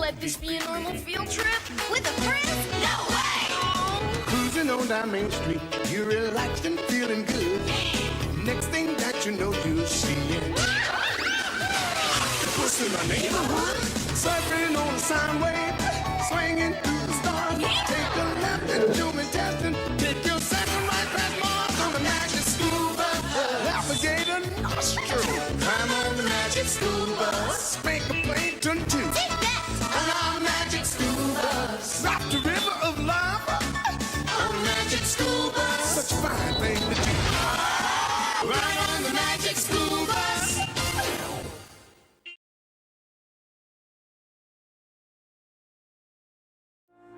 let this be a normal field trip? With a friend? No way! Cruising on down Main Street, you're relaxed and feeling good. Next thing that you know, you're seeing Octopus in the neighborhood, surfing on a sine wave, swinging through the stars. Take a left and you'll be testing. Take your second right past Mars on the magic scuba. Alligator nostril, climb on the magic scuba. Spank a plankton too. Take that! On our magic scuba. Drop the river of lava. On magic scuba. Such a fine thing to do. Right on the magic scuba.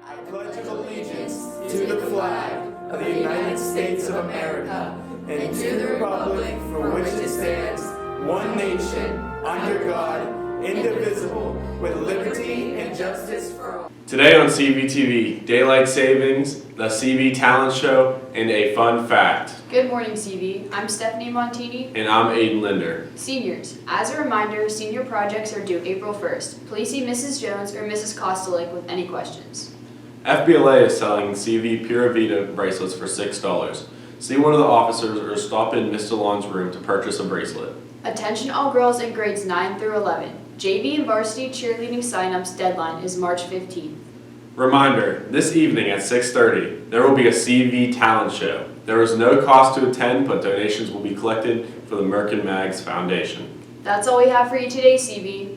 I pledge allegiance to the flag of the United States of America and to the republic for which it stands, one nation, under God, indivisible, with liberty and justice for all. Today on CVTV, Daylight Savings, the CV Talent Show, and a fun fact. Good morning, CV. I'm Stephanie Montini. And I'm Aiden Linder. Seniors, as a reminder, senior projects are due April 1st. Please see Mrs. Jones or Mrs. Kostalik with any questions. FBLA is selling CV Pura Vida bracelets for $6. See one of the officers or stop in Miss DeLong's room to purchase a bracelet. Attention all girls in grades 9 through 11. JV and varsity cheerleading sign-ups deadline is March 15th. Reminder, this evening at 6:30, there will be a CV Talent Show. There is no cost to attend, but donations will be collected for the Merck and Mags Foundation. That's all we have for you today, CV.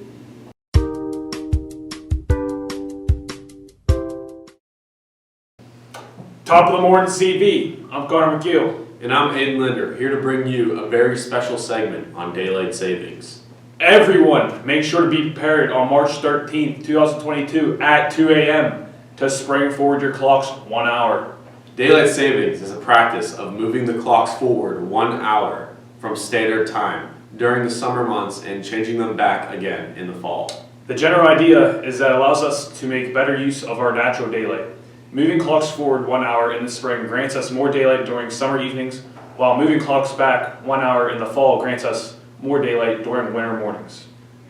Top of the morning, CV. I'm Connor McGill. And I'm Aiden Linder, here to bring you a very special segment on Daylight Savings. Everyone, make sure to be prepared on March 13th, 2022 at 2 a.m. to spring forward your clocks 1 hour. Daylight savings is a practice of moving the clocks forward 1 hour from standard time during the summer months and changing them back again in the fall. The general idea is that it allows us to make better use of our natural daylight. Moving clocks forward 1 hour in the spring grants us more daylight during summer evenings, while moving clocks back 1 hour in the fall grants us more daylight during winter mornings.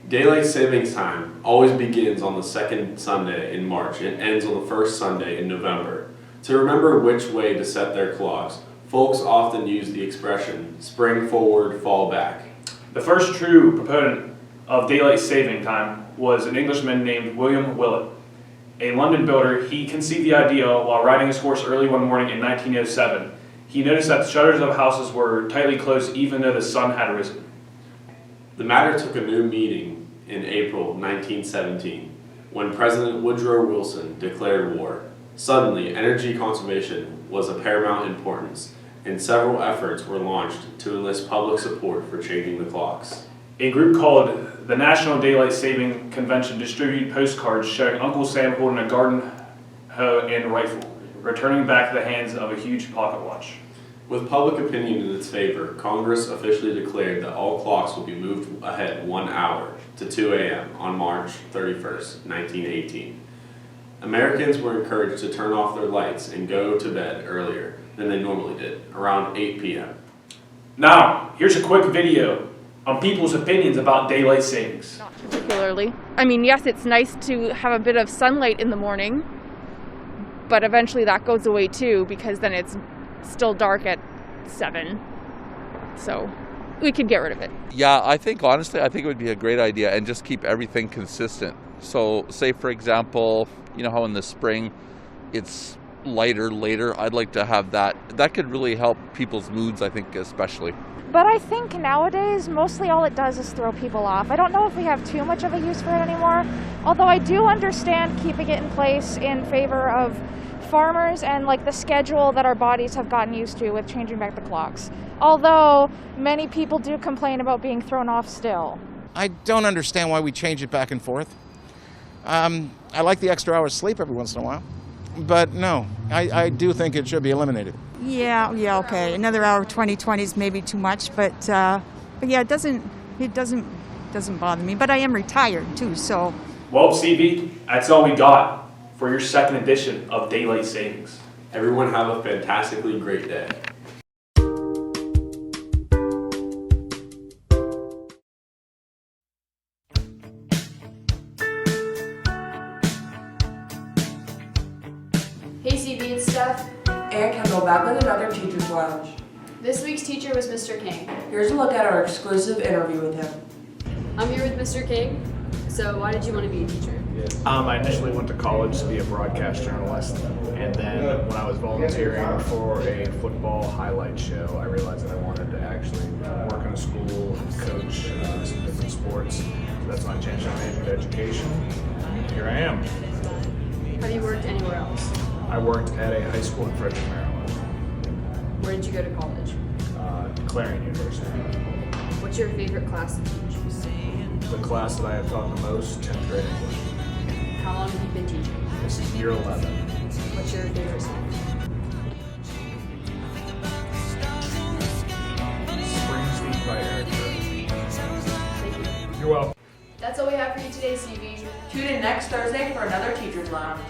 Daylight savings time always begins on the second Sunday in March and ends on the first Sunday in November. To remember which way to set their clocks, folks often use the expression spring forward, fall back. The first true proponent of daylight saving time was an Englishman named William Willett. A London builder, he conceived the idea while riding his horse early one morning in 1907. He noticed that the shutters of houses were tightly closed even though the sun had risen. The matter took a new meaning in April 1917 when President Woodrow Wilson declared war. Suddenly, energy conservation was of paramount importance, and several efforts were launched to enlist public support for changing the clocks. A group called the National Daylight Saving Convention distributed postcards showing Uncle Sam holding a garden hoe and rifle, returning back to the hands of a huge pocket watch. With public opinion in its favor, Congress officially declared that all clocks will be moved ahead 1 hour to 2 a.m. on March 31st, 1918. Americans were encouraged to turn off their lights and go to bed earlier than they normally did, around 8 p.m. Now, here's a quick video on people's opinions about daylight savings. Not particularly. I mean, yes, it's nice to have a bit of sunlight in the morning, but eventually that goes away too because then it's still dark at 7. So we could get rid of it. Yeah, honestly, I think it would be a great idea and just keep everything consistent. So say, for example, you know how in the spring it's lighter later? I'd like to have that. That could really help people's moods, I think, especially. But I think nowadays, mostly all it does is throw people off. I don't know if we have too much of a use for it anymore, although I do understand keeping it in place in favor of farmers and like the schedule that our bodies have gotten used to with changing back the clocks. Although many people do complain about being thrown off still. I don't understand why we change it back and forth. I like the extra hours sleep every once in a while, but no, I do think it should be eliminated. Yeah, okay. Another hour of 2020 is maybe too much, but yeah, it doesn't bother me. But I am retired too, so. Well, CV, that's all we got for your second edition of Daylight Savings. Everyone have a fantastically great day. needs stuff. And can go back with another teacher's lounge. This week's teacher was Mr. King. Here's a look at our exclusive interview with him. I'm here with Mr. King. So why did you want to be a teacher? I initially went to college to be a broadcast journalist, and then when I was volunteering for a football highlight show, I realized that I wanted to actually work in a school and coach some different sports. So that's when I changed my major to education. Here I am. Have you worked anywhere else? I worked at a high school in Frederick, Maryland. Where did you go to college? Clarion University. What's your favorite class to teach? The class that I have taught the most, 10th grade English. How long have you been teaching? This is year 11. What's your favorite song? Springsteen by Eric Church. Thank you. You're welcome. That's all we have for you today, CV. Tune in next Thursday for another teacher's lounge.